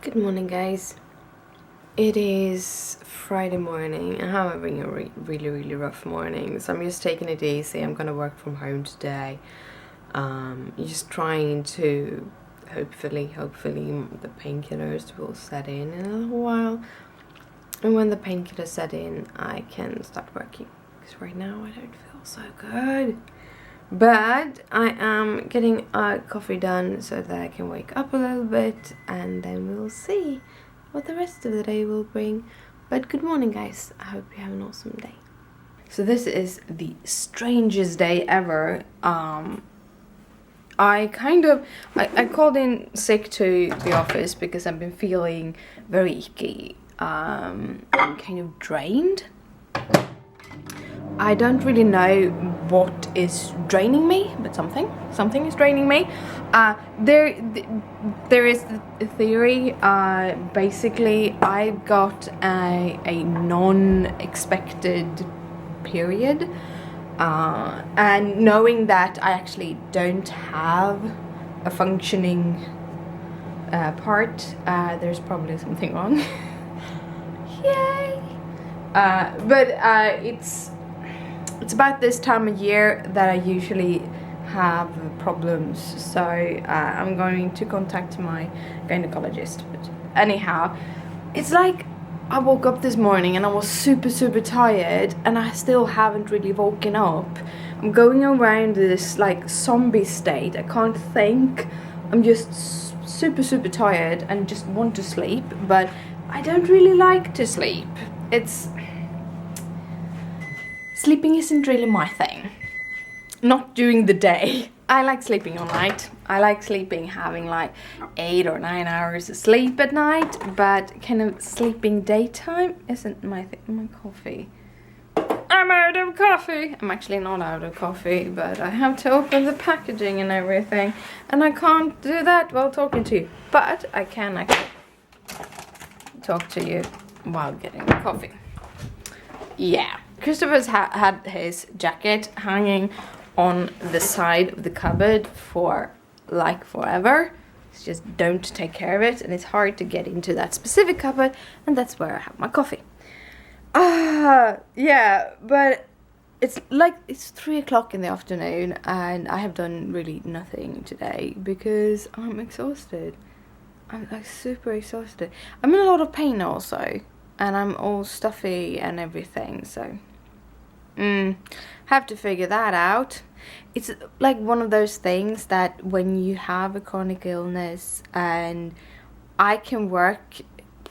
Good morning, guys. It is Friday morning and I'm having a really rough morning, so I'm just taking it easy. I'm gonna work from home today. Just trying to hopefully the painkillers will set in a little while, and when the painkillers set in I can start working, because right now I don't feel so good. But I am getting a coffee done so that I can wake up a little bit, and then we'll see what the rest of the day will bring. But good morning, guys. I hope you have an awesome day. So this is the strangest day ever. I called in sick to the office because I've been feeling very icky, and kind of drained. I don't really know what is draining me, but something is draining me. There is a theory. Basically, I got a non-expected period, and knowing that I actually don't have a functioning part, there's probably something wrong. Yay! But it's about this time of year that I usually have problems, so I'm going to contact my gynecologist. But anyhow, it's like I woke up this morning and I was super tired, and I still haven't really woken up. I'm going around this like zombie state. I can't think. I'm just super tired and just want to sleep, but I don't really like to sleep. Sleeping isn't really my thing. Not during the day. I like sleeping all night. I like sleeping, having like 8 or 9 hours of sleep at night, but kind of sleeping daytime isn't my thing. My coffee. I'm out of coffee. I'm actually not out of coffee, but I have to open the packaging and everything, and I can't do that while talking to you. But I can actually talk to you while getting the coffee. Yeah. Christopher's had his jacket hanging on the side of the cupboard for like forever. It's just don't take care of it, and it's hard to get into that specific cupboard, and that's where I have my coffee. Yeah, but it's 3 o'clock in the afternoon, and I have done really nothing today because I'm exhausted. I'm like super exhausted. I'm in a lot of pain also, and I'm all stuffy and everything, so have to figure that out. It's like one of those things that when you have a chronic illness, and I can work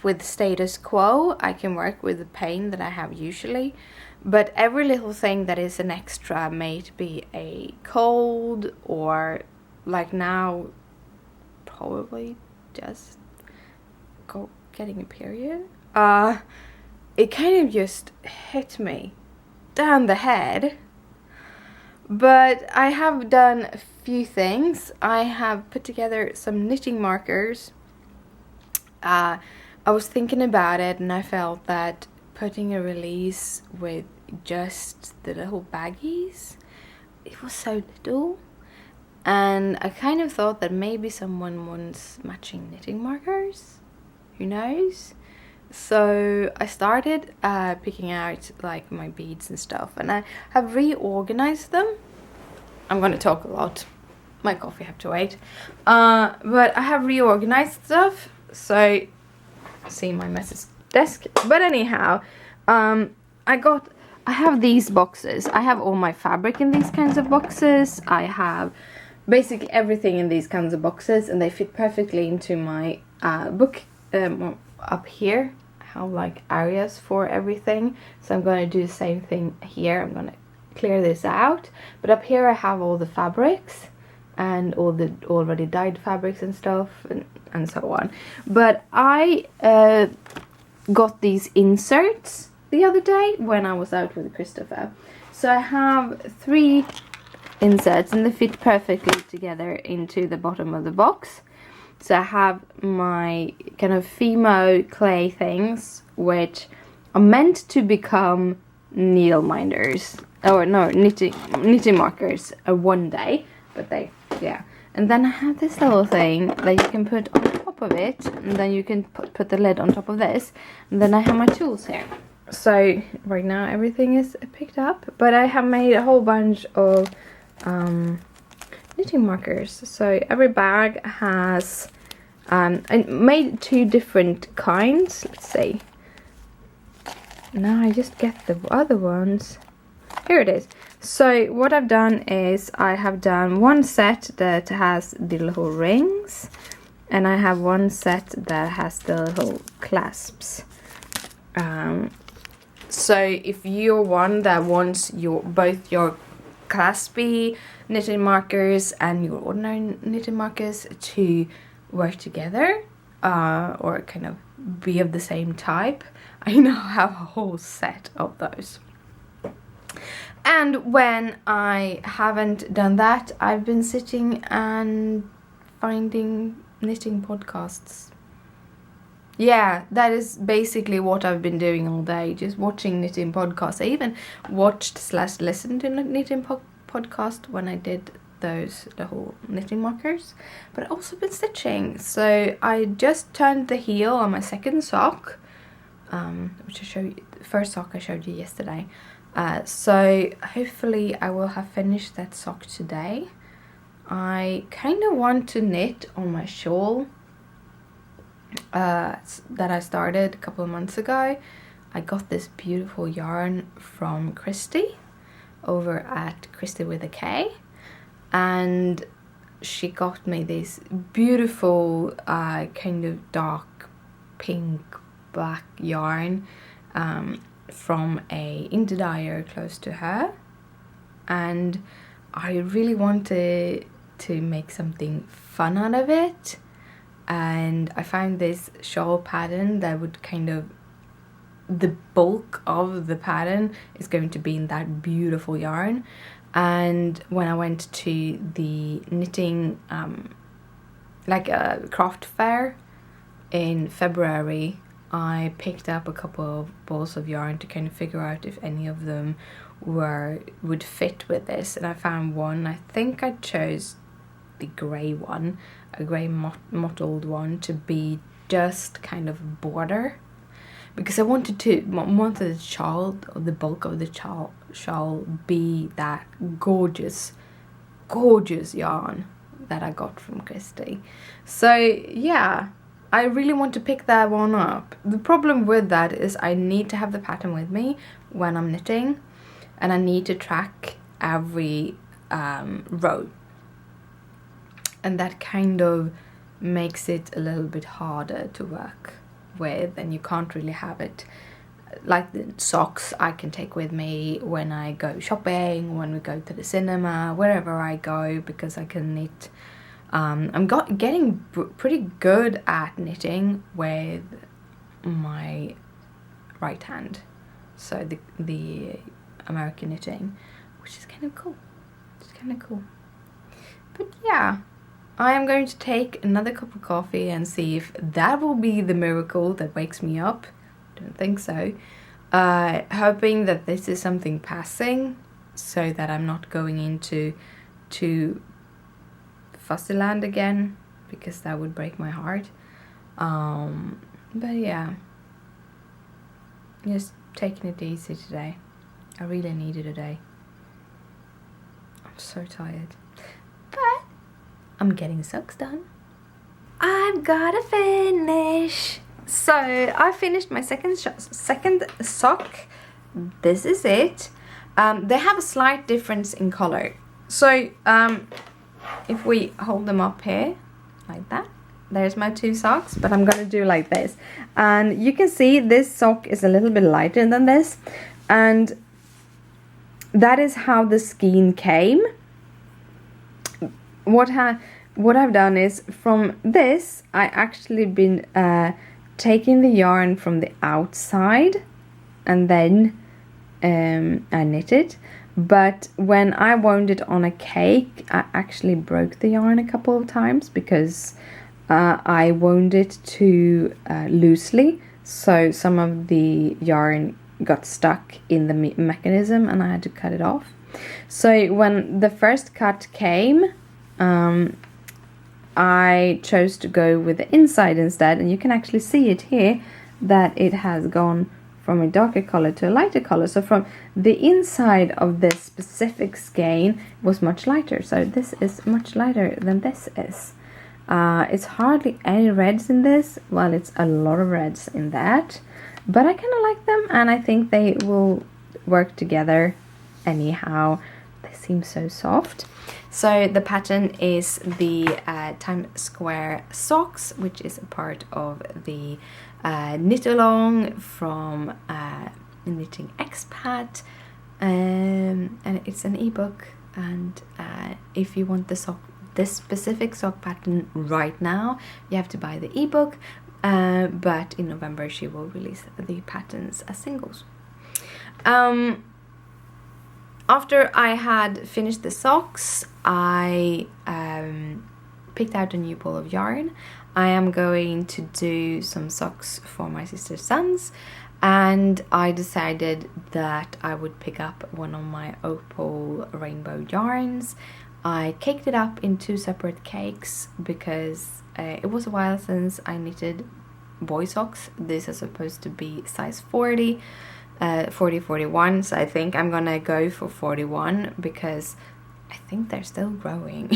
with status quo, I can work with the pain that I have usually, but every little thing that is an extra, may it be a cold or like now probably just getting a period, it kind of just hit me down the head. But I have done a few things. I have put together some knitting markers. I was thinking about it, and I felt that putting a release with just the little baggies, it was so little, and I kind of thought that maybe someone wants matching knitting markers, who knows. So I started picking out like my beads and stuff, and I have reorganized them. I'm gonna talk a lot. My coffee have to wait. But I have reorganized stuff. So see my message desk. But anyhow, I have these boxes. I have all my fabric in these kinds of boxes. I have basically everything in these kinds of boxes, and they fit perfectly into my book. Up here I have like areas for everything, so I'm going to do the same thing here. I'm going to clear this out, but up here I have all the fabrics and all the already dyed fabrics and stuff, and so on. But I got these inserts the other day when I was out with Christopher, so I have 3 inserts, and they fit perfectly together into the bottom of the box. So I have my kind of Fimo clay things, which are meant to become needle minders, or no, knitting markers one day, but yeah. And then I have this little thing that you can put on top top of it, and then you can put the lid on top of this, and then I have my tools here. So right now everything is picked up, but I have made a whole bunch of knitting markers. So every bag has I made 2 different kinds. Let's see. Now I just get the other ones. Here it is. So what I've done is I have done one set that has the little rings, and I have one set that has the little clasps. So if you're one that wants both your claspy knitting markers and your ordinary knitting markers to work together, or kind of be of the same type, I now have a whole set of those. And when I haven't done that, I've been sitting and finding knitting podcasts. Yeah, that is basically what I've been doing all day, just watching knitting podcasts. I even watched/listened to knitting podcast when I did those little knitting markers, but I've also been stitching. So I just turned the heel on my second sock, which I showed you, the first sock I showed you yesterday. So hopefully I will have finished that sock today. I kind of want to knit on my shawl that I started a couple of months ago. I got this beautiful yarn from Christy over at Christy with a K, and she got me this beautiful kind of dark pink black yarn from a indie dyer close to her, and I really wanted to make something fun out of it, and I found this shawl pattern that would kind of, the bulk of the pattern is going to be in that beautiful yarn. And when I went to the knitting like a craft fair in February, I picked up a couple of balls of yarn to kind of figure out if any of them would fit with this, and I found one. I think I chose the grey one, a grey mottled one, to be just kind of border, because I wanted the shawl, or the bulk of the shawl be that gorgeous yarn that I got from Christy. So yeah, I really want to pick that one up. The problem with that is I need to have the pattern with me when I'm knitting, and I need to track every row, and that kind of makes it a little bit harder to work with, and you can't really have it like the socks I can take with me when I go shopping, when we go to the cinema, wherever I go, because I can knit. I'm getting pretty good at knitting with my right hand, so the American knitting, which is kind of cool. It's kind of cool. But yeah, I am going to take another cup of coffee and see if that will be the miracle that wakes me up. Don't think so. Hoping that this is something passing, so that I'm not going into Fuzzyland again, because that would break my heart. But yeah, just taking it easy today. I really needed a day. I'm so tired, but I'm getting socks done. I've gotta finish. So I finished my second sock. This is it. They have a slight difference in color. So if we hold them up here like that, there's my 2 socks, but I'm gonna do like this, and you can see this sock is a little bit lighter than this, and that is how the skein came. What I've done is, from this I actually been taking the yarn from the outside, and then I knit it. But when I wound it on a cake, I actually broke the yarn a couple of times, because I wound it too loosely, so some of the yarn got stuck in the mechanism and I had to cut it off. So when the first cut came, I chose to go with the inside instead, and you can actually see it here that it has gone from a darker color to a lighter color. So from the inside of this specific skein was much lighter. So this is much lighter than this is. It's hardly any reds in this. Well, it's a lot of reds in that. But I kind of like them, and I think they will work together anyhow. They seem so soft. So the pattern is the Times Square socks, which is a part of the knit along from Knitting Expat, and it's an ebook. And if you want this specific sock pattern right now, you have to buy the ebook. But in November she will release the patterns as singles. After I had finished the socks, I picked out a new ball of yarn. I am going to do some socks for my sister's sons, and I decided that I would pick up one of my opal rainbow yarns. I caked it up in 2 separate cakes because it was a while since I knitted boy socks. This is supposed to be size 40, 41, so I think I'm gonna go for 41 because I think they're still growing.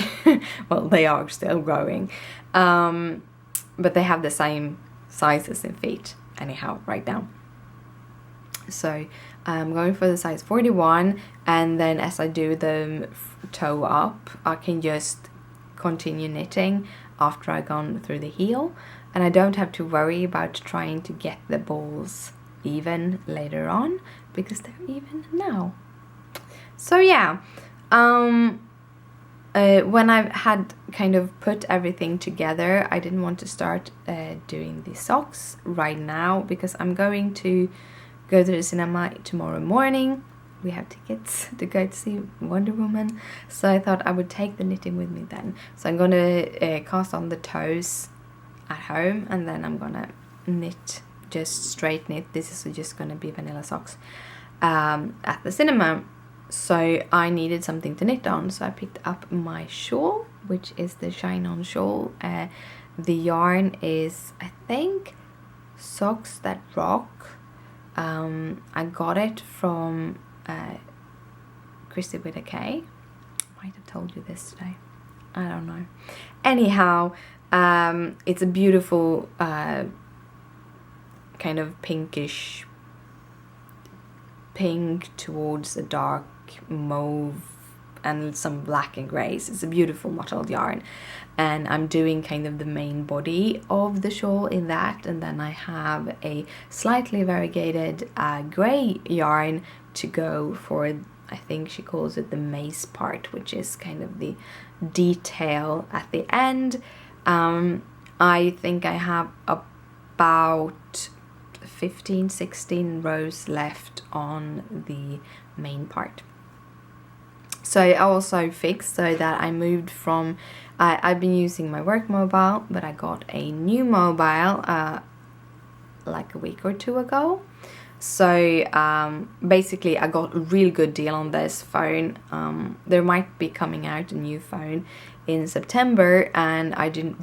Well, they are still growing, but they have the same sizes in feet anyhow right now. So I'm going for the size 41, and then as I do them toe up, I can just continue knitting after I've gone through the heel, and I don't have to worry about trying to get the balls even later on because they're even now. So yeah, when I've had kind of put everything together, I didn't want to start doing the socks right now because I'm going to go to the cinema tomorrow morning. We have tickets to go to see Wonder Woman, so I thought I would take the knitting with me then. So I'm gonna cast on the toes at home, and then I'm gonna knit, just straight knit. This is just gonna be vanilla socks at the cinema. So I needed something to knit on, so I picked up my shawl, which is the Shine On shawl. The yarn is, I think, Socks That Rock. I got it from Christy with a K. Might have told you this today. I don't know. Anyhow, it's a beautiful kind of pinkish pink towards a dark mauve and some black and greys. It's a beautiful mottled yarn, and I'm doing kind of the main body of the shawl in that, and then I have a slightly variegated grey yarn to go for, I think she calls it the mace part, which is kind of the detail at the end. I think I have about 15-16 rows left on the main part. So I also fixed so that I moved from, I've been using my work mobile, but I got a new mobile like a week or 2 ago. So basically I got a really good deal on this phone. There might be coming out a new phone in September, and I didn't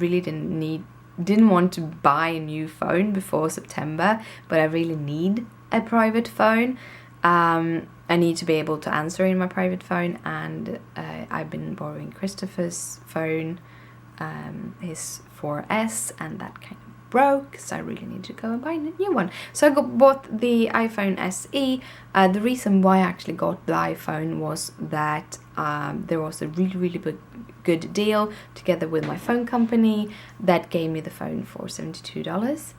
want to buy a new phone before September, but I really need a private phone. I need to be able to answer in my private phone, and I've been borrowing Christopher's phone, his 4S, and that kind of broke, so I really need to go and buy a new one. So I bought the iPhone SE. The reason why I actually got the iPhone was that there was a really good deal together with my phone company that gave me the phone for $72.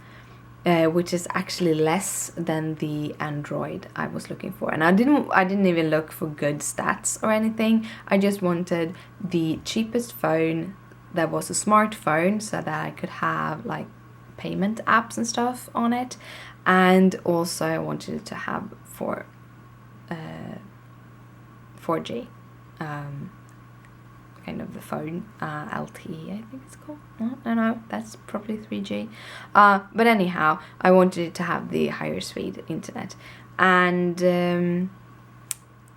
Which is actually less than the Android I was looking for, and I didn't even look for good stats or anything. I just wanted the cheapest phone that was a smartphone, so that I could have like payment apps and stuff on it, and also I wanted it to have 4G. Kind of the phone, LTE I think it's called. No, that's probably 3G. But anyhow, I wanted it to have the higher speed internet. And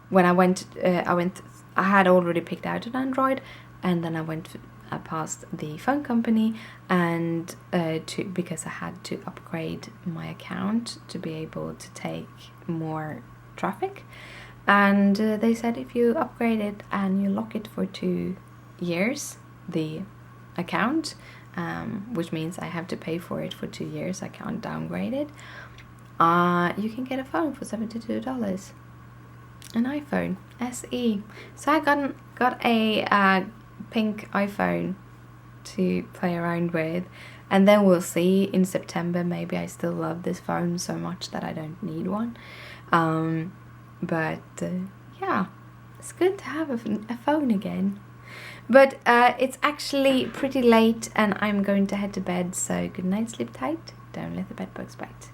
when I had already picked out an Android, and then I went past the phone company, and because I had to upgrade my account to be able to take more traffic. And they said if you upgrade it and you lock it for 2 years, the account, which means I have to pay for it for 2 years, I can't downgrade it, you can get a phone for $72. An iPhone SE. So I got a pink iPhone to play around with, and then we'll see in September. Maybe I still love this phone so much that I don't need one. But yeah, it's good to have a phone again. But it's actually pretty late and I'm going to head to bed, so good night, sleep tight, don't let the bed bugs bite.